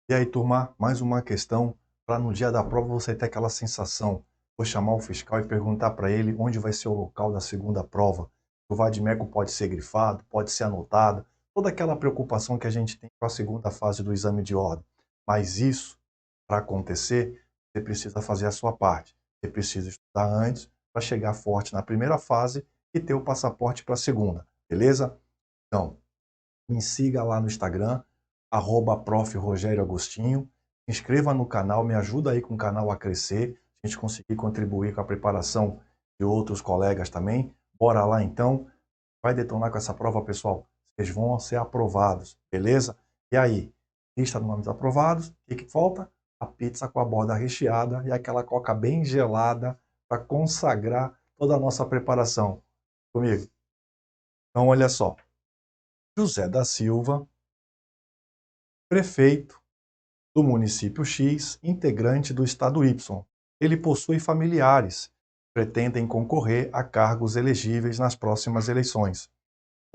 E aí, turma, mais uma questão para no dia da prova você ter aquela sensação. Vou chamar o fiscal e perguntar para ele onde vai ser o local da segunda prova. O vade-mecum pode ser grifado, pode ser anotado, toda aquela preocupação que a gente tem com a segunda fase do exame de ordem. Mas isso, para acontecer, você precisa fazer a sua parte. Você precisa estudar antes para chegar forte na primeira fase e ter o passaporte para a segunda, beleza? Então, me siga lá no Instagram, @prof. Rogério Agostinho. Se inscreva no canal, me ajuda aí com o canal a crescer, a gente conseguir contribuir com a preparação de outros colegas também. Bora lá então, vai detonar com essa prova, pessoal. Vocês vão ser aprovados, beleza? E aí, lista de nomes aprovados, o que falta? A pizza com a borda recheada e aquela coca bem gelada para consagrar toda a nossa preparação. Comigo? Então, olha só. José da Silva, prefeito do município X, integrante do estado Y. Ele possui familiares que pretendem concorrer a cargos elegíveis nas próximas eleições.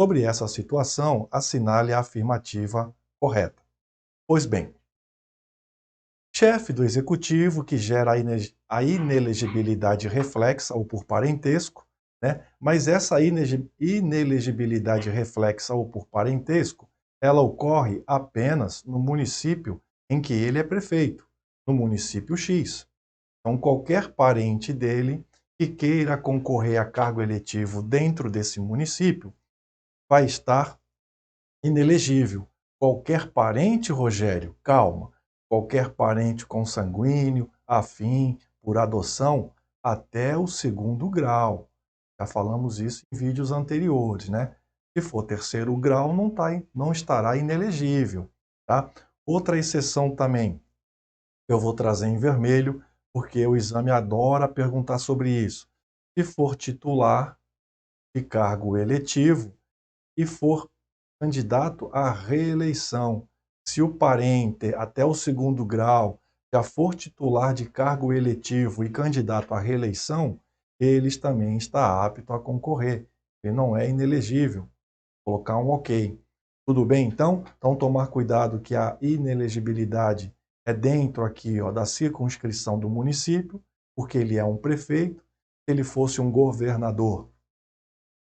Sobre essa situação, assinale a afirmativa correta. Pois bem, chefe do executivo que gera a inelegibilidade reflexa ou por parentesco, né? Mas essa inelegibilidade reflexa ou por parentesco, ela ocorre apenas no município em que ele é prefeito, no município X. Então, qualquer parente dele que queira concorrer a cargo eletivo dentro desse município vai estar inelegível. Qualquer parente, Rogério, calma, qualquer parente consanguíneo, afim, por adoção, até o segundo grau. Já falamos isso em vídeos anteriores, né? Se for terceiro grau, não estará inelegível, tá? Outra exceção também, eu vou trazer em vermelho, porque o exame adora perguntar sobre isso. Se for titular de cargo eletivo e for candidato à reeleição, se o parente até o segundo grau já for titular de cargo eletivo e candidato à reeleição, eles também está apto a concorrer. Ele não é inelegível. Colocar um ok. Tudo bem, então? Então, tomar cuidado que a inelegibilidade é dentro aqui, ó, da circunscrição do município, porque ele é um prefeito. Se ele fosse um governador,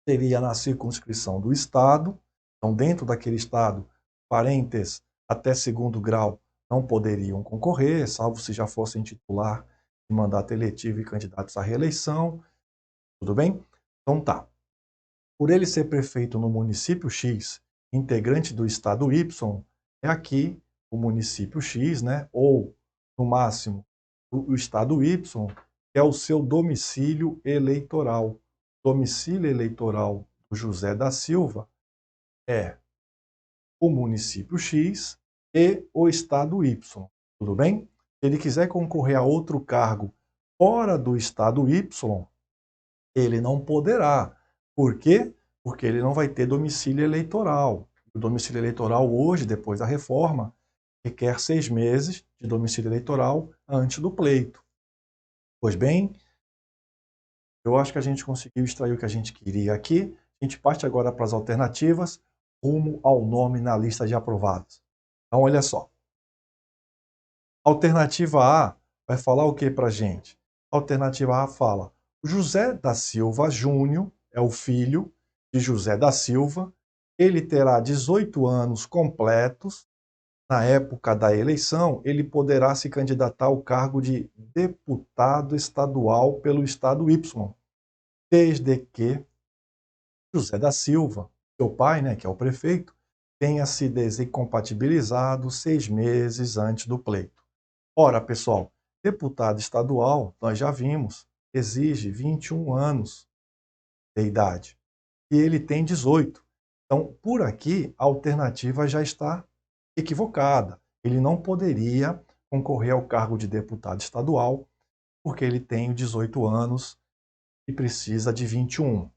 seria na circunscrição do estado. Então, dentro daquele estado, parentes até segundo grau não poderiam concorrer, salvo se já fossem titular de mandato eletivo e candidatos à reeleição. Tudo bem? Então tá. Por ele ser prefeito no município X, integrante do estado Y, é aqui o município X, né? Ou, no máximo, o estado Y, que é o seu domicílio eleitoral. Domicílio eleitoral do José da Silva é o município X e o estado Y. Tudo bem? Se ele quiser concorrer a outro cargo fora do estado Y, ele não poderá. Por quê? Porque ele não vai ter domicílio eleitoral. O domicílio eleitoral hoje, depois da reforma, requer 6 meses de domicílio eleitoral antes do pleito. Pois bem, eu acho que a gente conseguiu extrair o que a gente queria aqui. A gente parte agora para as alternativas, rumo ao nome na lista de aprovados. Então, olha só. Alternativa A vai falar o que para a gente? Alternativa A fala: José da Silva Júnior é o filho de José da Silva, ele terá 18 anos completos. Na época da eleição, ele poderá se candidatar ao cargo de deputado estadual pelo estado Y, desde que José da Silva, seu pai, né, que é o prefeito, tenha se desincompatibilizado 6 meses antes do pleito. Ora, pessoal, deputado estadual, nós já vimos, exige 21 anos de idade e ele tem 18. Então, por aqui, a alternativa já está equivocada. Ele não poderia concorrer ao cargo de deputado estadual porque ele tem 18 anos e precisa de 21.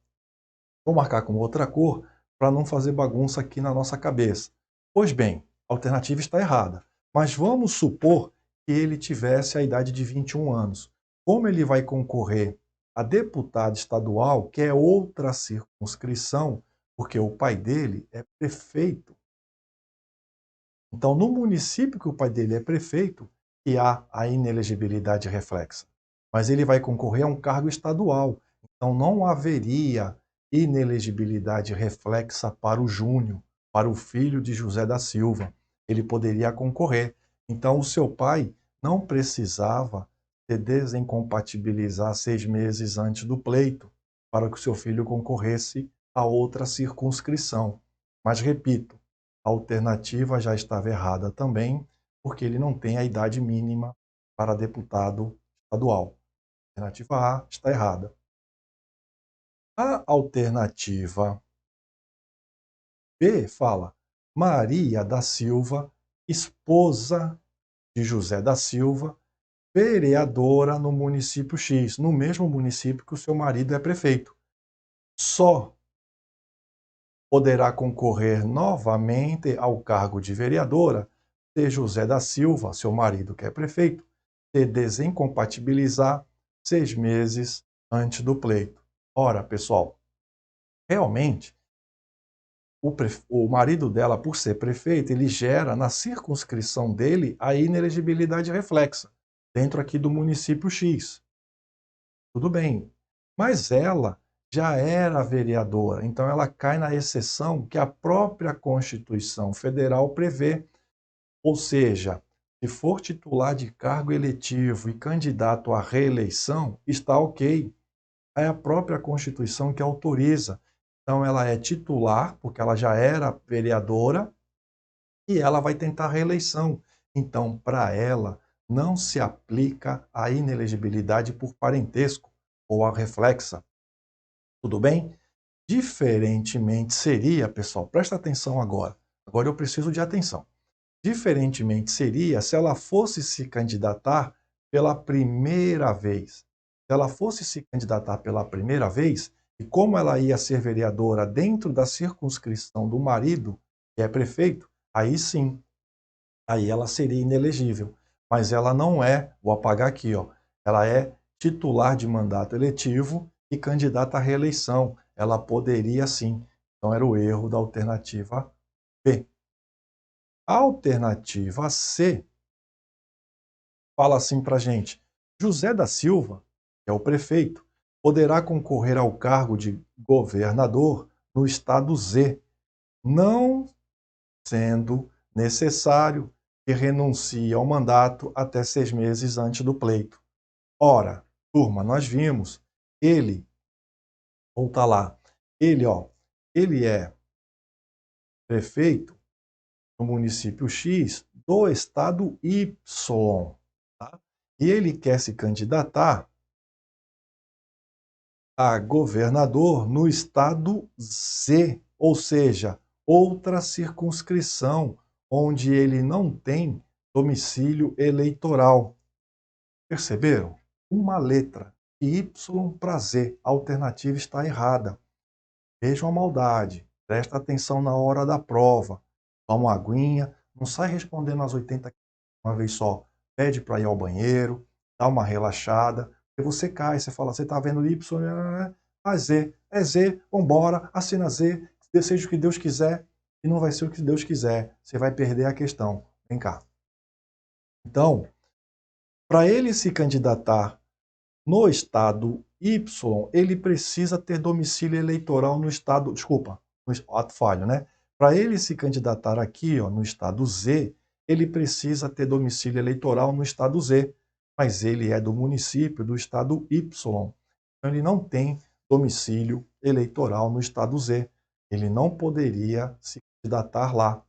Vou marcar com outra cor para não fazer bagunça aqui na nossa cabeça. Pois bem, a alternativa está errada. Mas vamos supor que ele tivesse a idade de 21 anos. Como ele vai concorrer a deputado estadual, que é outra circunscrição, porque o pai dele é prefeito Então, no município que o pai dele é prefeito, que há a inelegibilidade reflexa. Mas ele vai concorrer a um cargo estadual. Então, não haveria inelegibilidade reflexa para o Júnior, para o filho de José da Silva. Ele poderia concorrer. Então, o seu pai não precisava se desincompatibilizar 6 meses antes do pleito para que o seu filho concorresse a outra circunscrição. Mas, repito, a alternativa já estava errada também, porque ele não tem a idade mínima para deputado estadual. A alternativa A está errada. A alternativa B fala: Maria da Silva, esposa de José da Silva, vereadora no município X, no mesmo município que o seu marido é prefeito. Só poderá concorrer novamente ao cargo de vereadora se José da Silva, seu marido que é prefeito, se desincompatibilizar 6 meses antes do pleito. Ora, pessoal, realmente, o marido dela, por ser prefeito, ele gera na circunscrição dele a inelegibilidade reflexa, dentro aqui do município X. Tudo bem, mas ela já era vereadora, então ela cai na exceção que a própria Constituição Federal prevê. Ou seja, se for titular de cargo eletivo e candidato à reeleição, está ok. É a própria Constituição que autoriza. Então ela é titular, porque ela já era vereadora, e ela vai tentar reeleição. Então, para ela, não se aplica a inelegibilidade por parentesco ou a reflexa. Tudo bem? Diferentemente seria, pessoal, presta atenção agora. Agora eu preciso de atenção. Diferentemente seria se ela fosse se candidatar pela primeira vez. Se ela fosse se candidatar pela primeira vez, e como ela ia ser vereadora dentro da circunscrição do marido, que é prefeito, aí sim, aí ela seria inelegível. Mas ela não é, vou apagar aqui, ó, ela é titular de mandato eletivo e candidata à reeleição. Ela poderia sim. Então era o erro da alternativa B. A alternativa C fala assim para a gente: José da Silva, que é o prefeito, poderá concorrer ao cargo de governador no estado Z, não sendo necessário que renuncie ao mandato até 6 meses antes do pleito. Ora, turma, nós vimos, ele, volta lá, ele é prefeito no município X do estado Y, tá? E ele quer se candidatar a governador no estado Z, ou seja, outra circunscrição onde ele não tem domicílio eleitoral. Perceberam? Uma letra de Y para Z, a alternativa está errada. Vejam a maldade, presta atenção na hora da prova, toma uma aguinha, não sai respondendo as 80 uma vez só. Pede para ir ao banheiro, dá uma relaxada, e você cai, você fala, você está vendo Y, Z, é Z, vambora, assina Z, seja o que Deus quiser, e não vai ser o que Deus quiser, você vai perder a questão. Vem cá. Então, para ele se candidatar no estado Y, ele precisa ter domicílio eleitoral no estado, desculpa, no ato falho, né? Para ele se candidatar aqui, ó, no estado Z, ele precisa ter domicílio eleitoral no estado Z, mas ele é do município do estado Y. Então ele não tem domicílio eleitoral no estado Z. Ele não poderia se candidatar lá.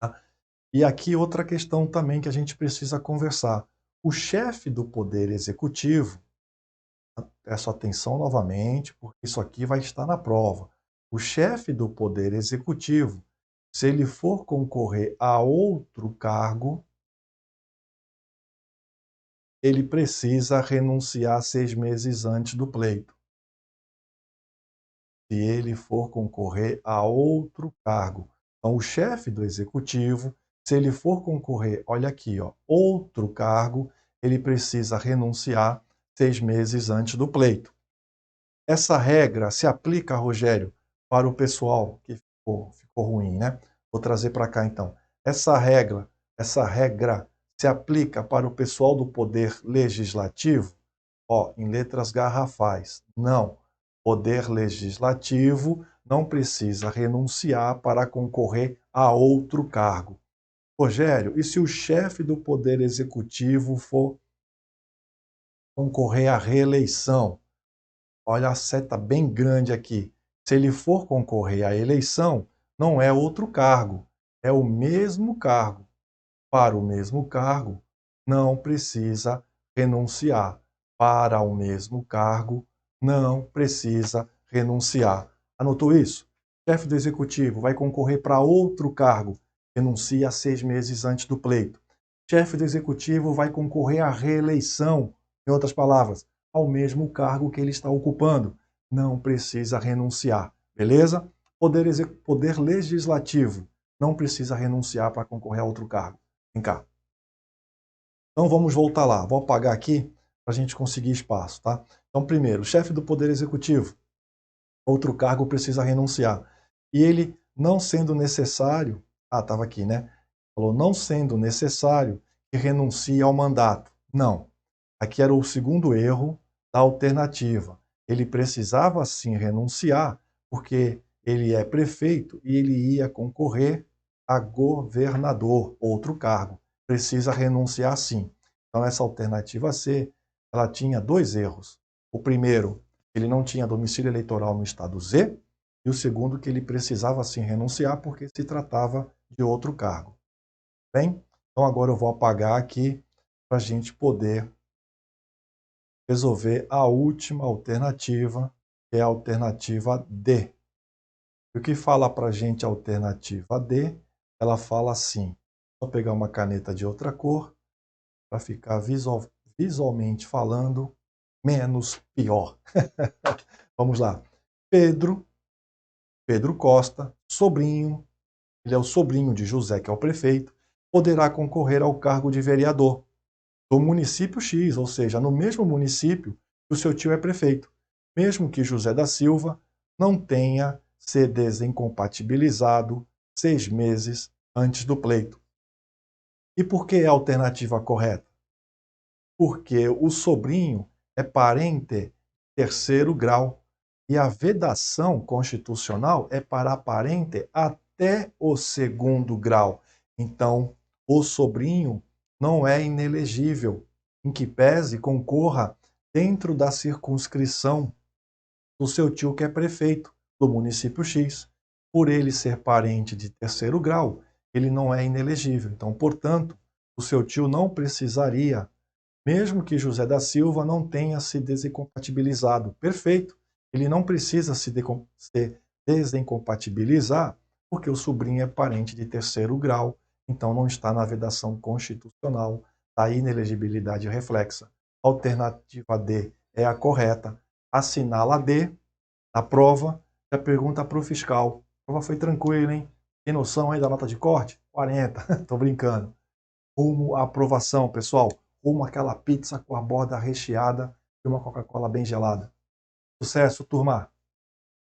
Tá? E aqui outra questão também que a gente precisa conversar. O chefe do Poder Executivo, peço atenção novamente, porque isso aqui vai estar na prova. O chefe do Poder Executivo, se ele for concorrer a outro cargo, ele precisa renunciar 6 meses antes do pleito. Se ele for concorrer a outro cargo. Então, o chefe do Executivo, se ele for concorrer, olha aqui, ó, outro cargo, ele precisa renunciar 6 meses antes do pleito. Essa regra se aplica, Rogério, para o pessoal que ficou ruim, né? Vou trazer para cá então. essa regra se aplica para o pessoal do Poder Legislativo? Ó, em letras garrafais, não. Poder Legislativo não precisa renunciar para concorrer a outro cargo. Rogério, e se o chefe do Poder Executivo for concorrer à reeleição? Olha a seta bem grande aqui. Se ele for concorrer à eleição, não é outro cargo, é o mesmo cargo. Para o mesmo cargo, não precisa renunciar. Para o mesmo cargo, não precisa renunciar. Anotou isso? Chefe do executivo vai concorrer para outro cargo, renuncia 6 meses antes do pleito. Chefe do executivo vai concorrer à reeleição, em outras palavras, ao mesmo cargo que ele está ocupando. Não precisa renunciar, beleza? Poder legislativo não precisa renunciar para concorrer a outro cargo. Vem cá. Então vamos voltar lá. Vou apagar aqui para a gente conseguir espaço, tá? Então, primeiro, o chefe do Poder Executivo, outro cargo precisa renunciar. E ele, não sendo necessário, estava aqui, né? Falou, não sendo necessário que renuncie ao mandato. Não. Aqui era o segundo erro da alternativa. Ele precisava sim renunciar, porque ele é prefeito e ele ia concorrer a governador, outro cargo. Precisa renunciar sim. Então essa alternativa C, ela tinha 2 erros. O primeiro, ele não tinha domicílio eleitoral no estado Z, e o segundo, que ele precisava sim renunciar porque se tratava de outro cargo. Bem, então agora eu vou apagar aqui para a gente poder resolver a última alternativa, que é a alternativa D. E o que fala para a gente a alternativa D? Ela fala assim, vou pegar uma caneta de outra cor, para ficar visualmente falando menos pior. Vamos lá. Pedro Costa, sobrinho, ele é o sobrinho de José, que é o prefeito, poderá concorrer ao cargo de vereador do município X, ou seja, no mesmo município que o seu tio é prefeito, mesmo que José da Silva não tenha se desincompatibilizado 6 meses antes do pleito. E por que é a alternativa correta? Porque o sobrinho é parente terceiro grau e a vedação constitucional é para parente até o segundo grau. Então, o sobrinho não é inelegível, em que pese concorra dentro da circunscrição do seu tio que é prefeito do município X. Por ele ser parente de terceiro grau, ele não é inelegível. Então, portanto, o seu tio não precisaria, mesmo que José da Silva não tenha se desincompatibilizado. Perfeito. Ele não precisa se desincompatibilizar, porque o sobrinho é parente de terceiro grau, então não está na vedação constitucional da inelegibilidade reflexa. Alternativa D é a correta. Assinala D na prova, já pergunta para o fiscal. A prova foi tranquila, hein? Tem noção aí da nota de corte? 40. Tô brincando. Rumo à aprovação, pessoal. Rumo àquela pizza com a borda recheada e uma Coca-Cola bem gelada. Sucesso, turma!